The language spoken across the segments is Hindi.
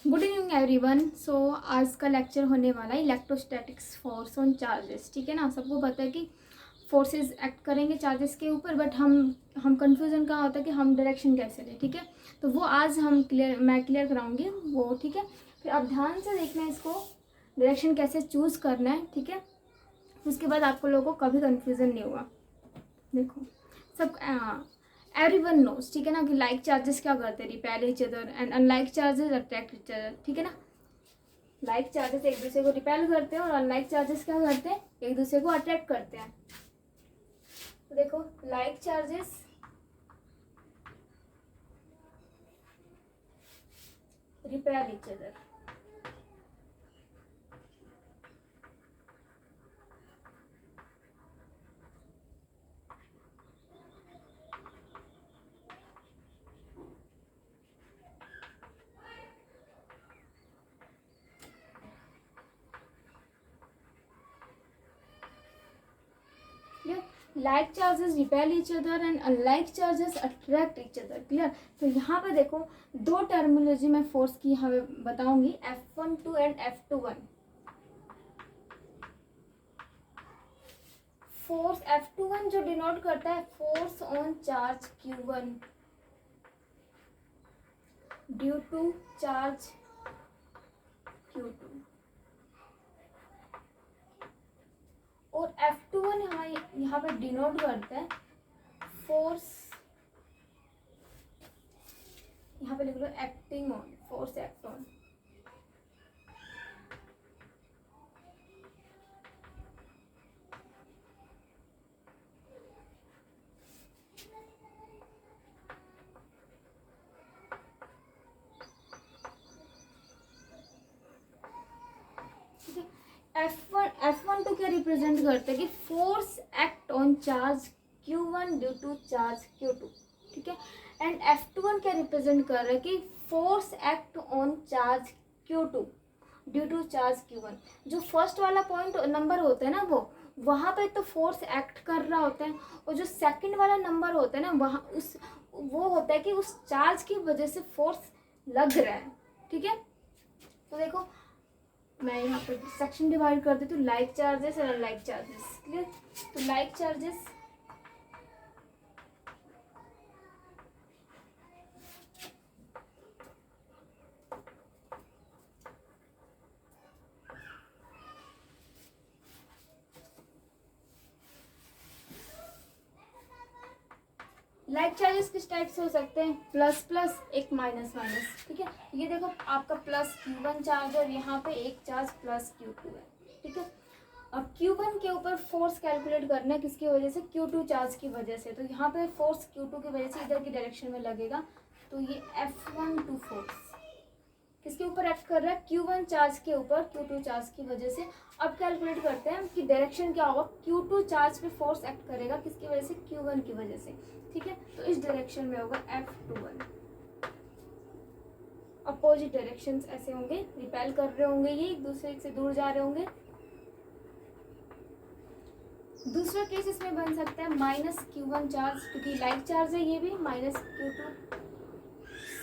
Good evening everyone. सो आज का लेक्चर होने वाला है इलेक्ट्रोस्टैटिक्स फोर्स ऑन चार्जेस। ठीक है ना, सबको पता है कि फोर्सेस एक्ट करेंगे चार्जेस के ऊपर, बट हम कंफ्यूजन कहाँ होता है कि हम डायरेक्शन कैसे लें। ठीक है, तो वो आज मैं क्लियर कराऊंगी वो। ठीक है, फिर आप ध्यान से देखना है इसको, डायरेक्शन कैसे चूज़ करना है। ठीक है, उसके बाद आपको लोगों को कभी कन्फ्यूज़न नहीं होगा। देखो सब एवरीवन नोस, ठीक है ना, कि लाइक चार्जेस क्या करते हैं, repel each other and unlike charges attract each other. ठीक है ना, लाइक चार्जेस एक दूसरे को रिपेल करते हैं और अनलाइक चार्जेस क्या करते हैं, एक दूसरे को अट्रैक्ट करते हैं। तो देखो like charges repel each other. Like charges repel each other and unlike charges attract each other. Clear. तो यहाँ पे देखो दो टर्मिनोलॉजी मैं फोर्स की यहाँ पे बताऊंगी, F12 and F21। Force F21 जो डिनोट करता है force on charge Q1 due to charge Q2, और F21 यहाँ पे डिनोट करता है फोर्स, यहाँ पे लिख लो acting on, force act on. F1 तो क्या रिप्रेजेंट करते हैं कि force act on charge Q1 due to charge Q2। ठीक है, एंड F21 क्या रिप्रेजेंट कर रहा है कि force act on charge Q2 due to charge Q1। जो फर्स्ट वाला पॉइंट नंबर होता है ना, वो वहाँ पे तो फोर्स एक्ट कर रहा होता है, और जो सेकंड वाला नंबर होता है ना, वहाँ वो होता है कि उस चार्ज की वजह से फोर्स लग रहा है। ठीक है, तो देखो मैं यहाँ पे सेक्शन डिवाइड कर देती हूँ, लाइक चार्जेस और अनलाइक चार्जेस। क्लियर। तो लाइक चार्जेस लाइक चार्जेस किस टाइप से हो सकते हैं, प्लस प्लस एक माइनस माइनस। ठीक है, ये देखो आपका प्लस Q1 चार्ज और यहाँ पे एक चार्ज प्लस Q2 है। ठीक है, अब Q1 के ऊपर फोर्स कैलकुलेट करना है किसकी वजह से, Q2 चार्ज की वजह से। तो यहाँ पे फोर्स Q2 की वजह से इधर की डायरेक्शन में लगेगा, तो ये F12 फोर्स किसके ऊपर एक्ट कर रहा है, Q1 चार्ज के ऊपर, Q2 चार्ज की वजह से। अब कैलकुलेट करते हैं कि डायरेक्शन क्या होगा, Q2 चार्ज पे फोर्स एक्ट करेगा किसकी वजह से, Q1 की वजह से। ठीक है, तो इस डायरेक्शन में होगा F21। अपोजिट डायरेक्शंस ऐसे होंगे, रिपेल कर रहे होंगे, ये एक दूसरे से दूर जा रहे होंगे। दूसरा केस इसमें बन सकता है माइनस Q1 चार्ज, क्योंकि लाइक चार्ज है ये भी, माइनस Q2।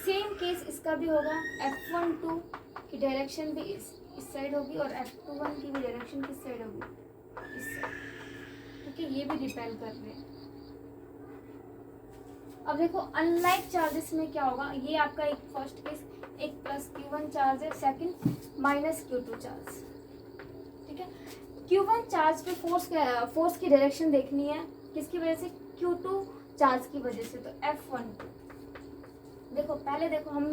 सेम केस इसका भी होगा, F12 की डायरेक्शन भी इस साइड होगी और F21 की भी डायरेक्शन किस साइड होगी, इस साइड। ठीक है, ये भी रिपेल कर रहे हैं। अब देखो अनलाइक चार्जेस में क्या होगा, ये आपका एक फर्स्ट केस, एक प्लस Q1 चार्ज है, सेकंड माइनस Q2 चार्ज। ठीक है, Q1 चार्ज पे फोर्स की डायरेक्शन देखनी है किसकी वजह से, Q2 चार्ज की वजह से। तो F12 देखो, पहले देखो हम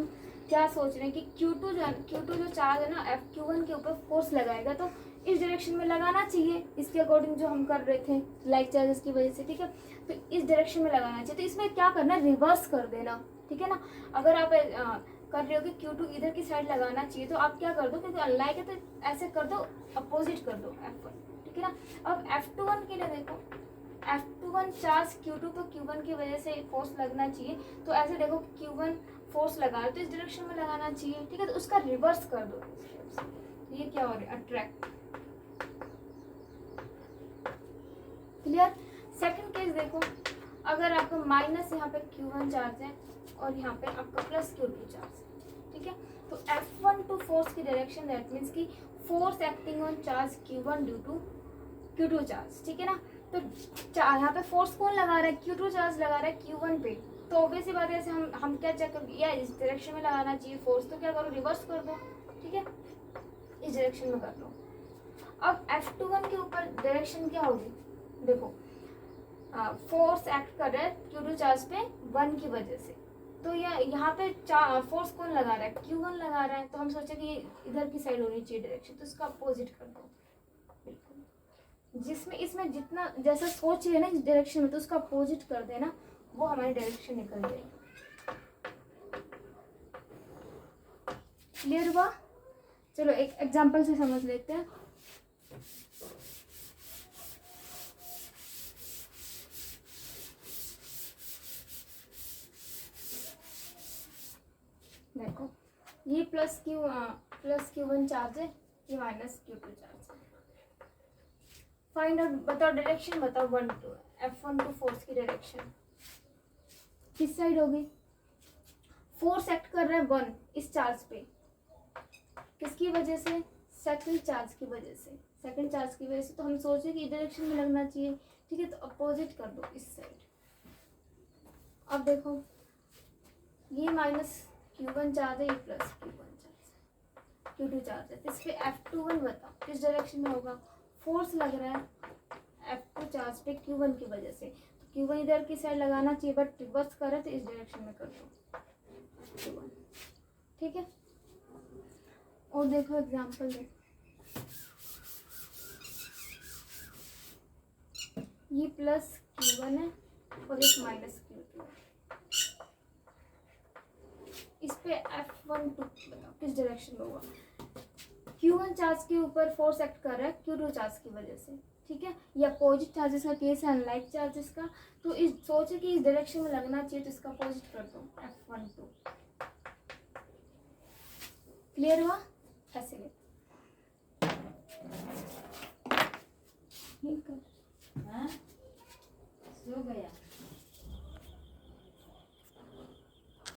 क्या सोच रहे हैं कि Q2 जो चार्ज है ना, Q1 के ऊपर फोर्स लगाएगा, तो इस डायरेक्शन में लगाना चाहिए, इसके अकॉर्डिंग जो हम कर रहे थे लाइक चार्जेस की वजह से। ठीक है, तो इस डायरेक्शन में लगाना चाहिए। तो इसमें क्या करना है, रिवर्स कर देना। ठीक है ना, अगर आप कर रहे हो कि Q2 इधर की साइड लगाना चाहिए, तो आप क्या कर दो, क्योंकि अनलाइक है तो ऐसे कर दो, अपोजिट कर दो F1। ठीक है ना, अब F21 के लिए देखो, F21 चार्ज Q2 पर Q1 की वजह से फोर्स लगना चाहिए, तो ऐसे देखो Q1 फोर्स लगा रहे तो इस डायरेक्शन में लगाना चाहिए। ठीक है, तो उसका रिवर्स कर दो, ये क्या हो रहा है, अट्रैक्ट। क्लियर। सेकंड केस देखो, अगर आपका माइनस यहाँ पे Q1 चार्ज है और यहाँ पे आपका प्लस Q2 चार्ज है। ठीक है, तो F12 फोर्स की डायरेक्शन, दैट मीन्स कि force acting on charge Q1 due to Q2 charge, ठीक है ना। तो यहाँ पे फोर्स कौन लगा रहा है, Q2 चार्ज लगा रहा है Q1 पे। तो ऑब्वियस ही बात है, ऐसे हम क्या चेक कर, या इस डायरेक्शन में लगाना चाहिए फोर्स, तो क्या करो, रिवर्स कर दो, ठीक है, इस डायरेक्शन में कर लो। अब F21 के ऊपर डायरेक्शन क्या होगी, देखो फोर्स एक्ट कर रहा है Q2 चार्ज पे 1 की वजह से। तो यहाँ पे फोर्स कौन लगा रहा है, Q1 लगा रहा है। तो हम सोचे कि ये इधर की साइड होनी चाहिए डायरेक्शन, तो इसका अपोजिट कर दो बिल्कुल। जिसमें इसमें जितना जैसा सोच रहे हैं ना इस डायरेक्शन में, तो उसका अपोजिट कर देना, वो हमारी डायरेक्शन निकल जाएगी। क्लियर हुआ? चलो एक एग्जांपल से समझ लेते हैं। देखो ये प्लस Q1 चार्ज है, ये माइनस Q2 चार्ज है। फाइंड आउट, बताओ डायरेक्शन, बताओ F1 टू फोर्स की डायरेक्शन किस साइड होगी। फोर्स एक्ट कर रहा है 1 इस चार्ज पे, किसकी वजह से, सेकंड चार्ज की वजह से, सेकंड चार्ज की वजह से। तो हम सोचे कि इस डायरेक्शन में लगना चाहिए, ठीक है, तो अपोजिट कर दो इस साइड। अब देखो ये माइनस Q1 चार्ज है, ये प्लस Q2 चार्ज है। तो इस पे F21 बताओ किस डायरेक्शन में होगा। फोर्स लग रहा है F2 चार्ज पे Q1 की वजह से, तो Q1 इधर की साइड लगाना चाहिए, बट रिवर्स करे तो इस डायरेक्शन में कर दो Q1, ठीक है। और देखो एग्जाम्पल देखो, ये प्लस Q1 है और एक माइनस Q2 है। इस पे F12 बताओ किस डायरेक्शन में होगा। Q1 चार्ज के ऊपर फोर्स एक्ट कर रहा है Q2 चार्ज की वजह से, ठीक है। ये अपोजिट चार्जेस का केस है, अनलाइक चार्जेस का। तो इस सोचे कि इस डायरेक्शन में लगना चाहिए, तो इसका अपोजिट कर दो F12। क्लियर हुआ? ऐसे ले हाँ? सो गया।